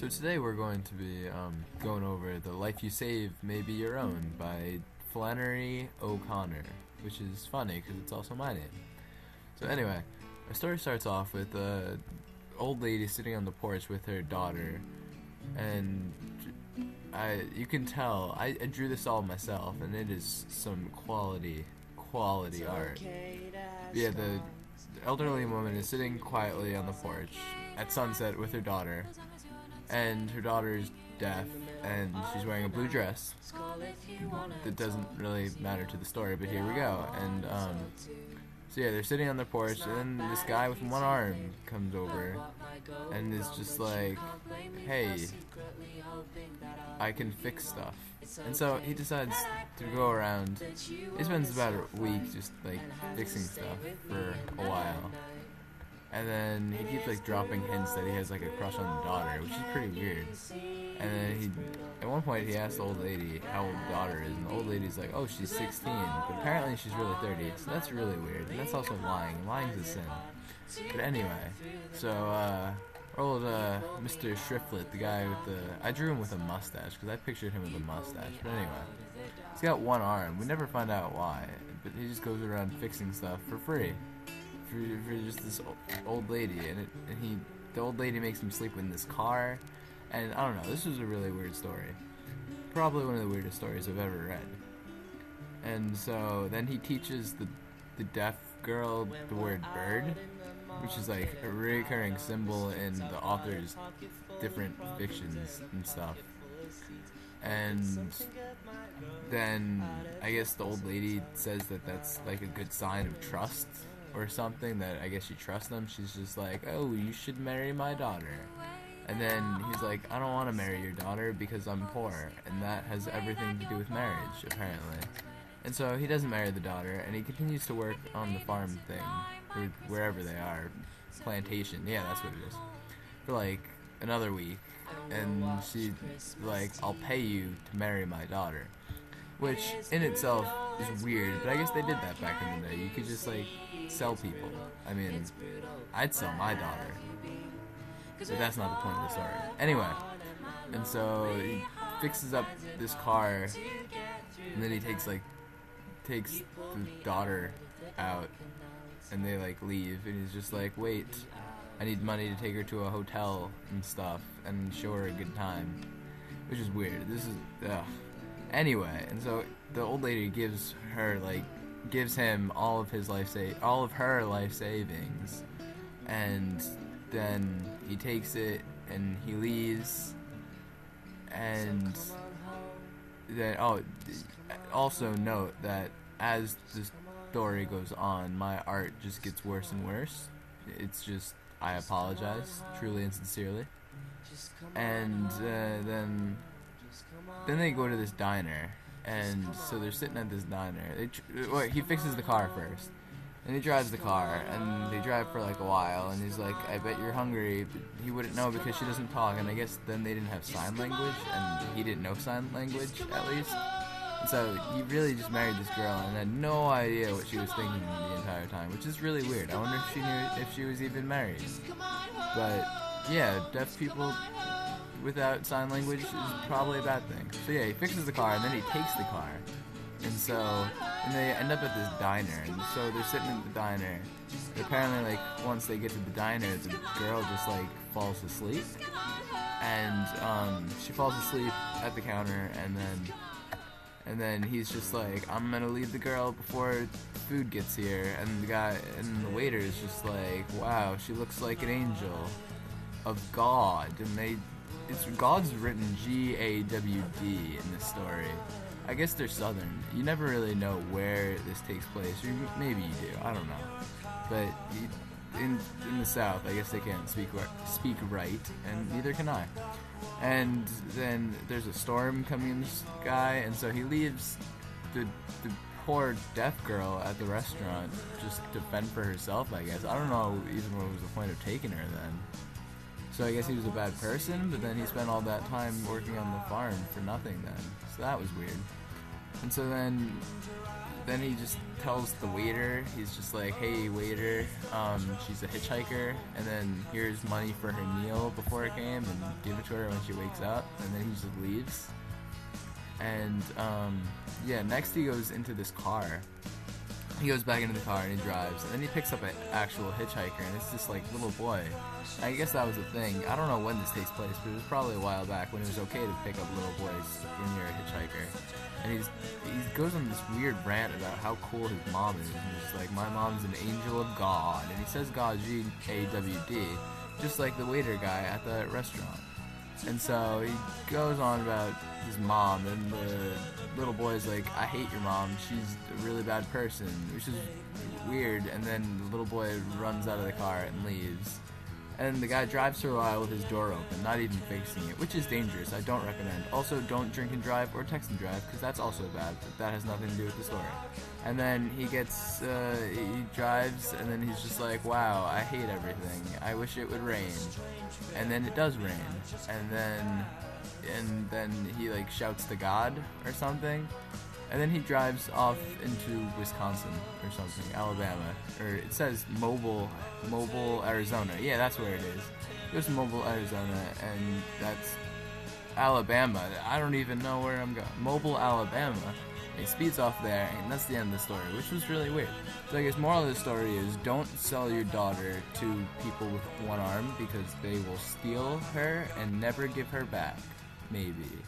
So today we're going to be going over The Life You Save May Be Your Own by Flannery O'Connor, which is funny because it's also my name. So anyway, our story starts off with an old lady sitting on the porch with her daughter, and you can tell, I drew this all myself, and it is some quality art. Yeah, the elderly woman is sitting quietly on the porch at sunset with her daughter, and her daughter is deaf, and she's wearing a blue dress. That doesn't really matter to the story, but here we go. And so yeah, they're sitting on the porch, and then this guy with one arm comes over and is just like, "Hey, I can fix stuff." And so he decides to go around. He spends about a week just like fixing stuff for a while. And then he keeps like dropping hints that he has like a crush on the daughter, which is pretty weird. And then at one point he asks the old lady how old the daughter is, and the old lady's like, "Oh, she's 16, but apparently she's really 30, so that's really weird. And that's also lying. Lying's a sin." But anyway, so old Mr. Shriftlet, the guy with I drew him with a mustache because I pictured him with a mustache. But anyway, he's got one arm. We never find out why, but he just goes around fixing stuff for free. For just this old lady, and the old lady makes him sleep in this car, and I don't know, this was a really weird story. Probably one of the weirdest stories I've ever read. And so then he teaches the deaf girl the word bird, which is like a recurring symbol in the author's different fictions and stuff. And then I guess the old lady says that that's like a good sign of trust or something, that I guess she trusts them. She's just like, "Oh, you should marry my daughter." And then he's like, "I don't want to marry your daughter because I'm poor," and that has everything to do with marriage, apparently. And so he doesn't marry the daughter, and he continues to work on the farm thing, or wherever they are, plantation, yeah, that's what it is, for like another week. And she's like, "I'll pay you to marry my daughter," which in itself is weird, but I guess they did that back in the day. You could just like sell people. I mean, I'd sell my daughter, but that's not the point of the story. Anyway, and so he fixes up this car, and then he takes the daughter out, and they like leave, and he's just like, "Wait, I need money to take her to a hotel and stuff and show her a good time," which is weird. This is ugh. Anyway, and so the old lady gives him all of her life savings, and then he takes it and he leaves. And then also note that as the story goes on, my art just gets worse and worse. It's just, I apologize truly and sincerely. And then they go to this diner, and so they're sitting at this diner. He fixes the car first, and he drives the car, and they drive for like a while, and he's like, "I bet you're hungry," but he wouldn't know because she doesn't talk, and I guess then they didn't have sign language, and he didn't know sign language, at least. And so he really just married this girl and had no idea what she was thinking the entire time, which is really weird. I wonder if she knew if she was even married. But yeah, deaf people without sign language is probably a bad thing. So yeah, he fixes the car, and then he takes the car, and they end up at this diner, and so they're sitting at the diner, and apparently like once they get to the diner, the girl just like falls asleep, and she falls asleep at the counter, and then he's just like, "I'm gonna leave the girl before food gets here," and the waiter is just like, "Wow, she looks like an angel of God," and God's written Gawd in this story. I guess they're Southern. You never really know where this takes place, or maybe you do. I don't know. But in the South, I guess they can't speak right, and neither can I. And then there's a storm coming in the sky, and so he leaves the poor deaf girl at the restaurant just to fend for herself, I guess. I don't know even what was the point of taking her then. So I guess he was a bad person, but then he spent all that time working on the farm for nothing then. So that was weird. And so then then he just tells the waiter, he's just like, hey waiter, she's a hitchhiker, and then here's money for her meal before it came, and give it to her when she wakes up, and then he just leaves. And yeah, next he goes into this car. He goes back into the car and he drives, and then he picks up an actual hitchhiker, and it's this like little boy. I guess that was a thing. I don't know when this takes place, but it was probably a while back when it was okay to pick up little boys when you're a hitchhiker. And he goes on this weird rant about how cool his mom is, and he's like, my mom's an angel of God, and he says God, G-A-W-D, just like the waiter guy at the restaurant. And so he goes on about his mom, and the little boy's like, I hate your mom, she's a really bad person, which is weird. And then the little boy runs out of the car and leaves. And the guy drives for a while with his door open, not even fixing it, which is dangerous. I don't recommend. Also, don't drink and drive or text and drive, because that's also bad, but that has nothing to do with the story. And then he drives, and then he's just like, wow, I hate everything. I wish it would rain. And then it does rain. And then he like shouts to God or something. And then he drives off into Wisconsin or something, Alabama, or it says Mobile, Arizona. Yeah, that's where it is. It goes to Mobile, Arizona, and that's Alabama. I don't even know where I'm going. Mobile, Alabama. He speeds off there, and that's the end of the story, which was really weird. So I guess moral of the story is, don't sell your daughter to people with one arm, because they will steal her and never give her back. Maybe.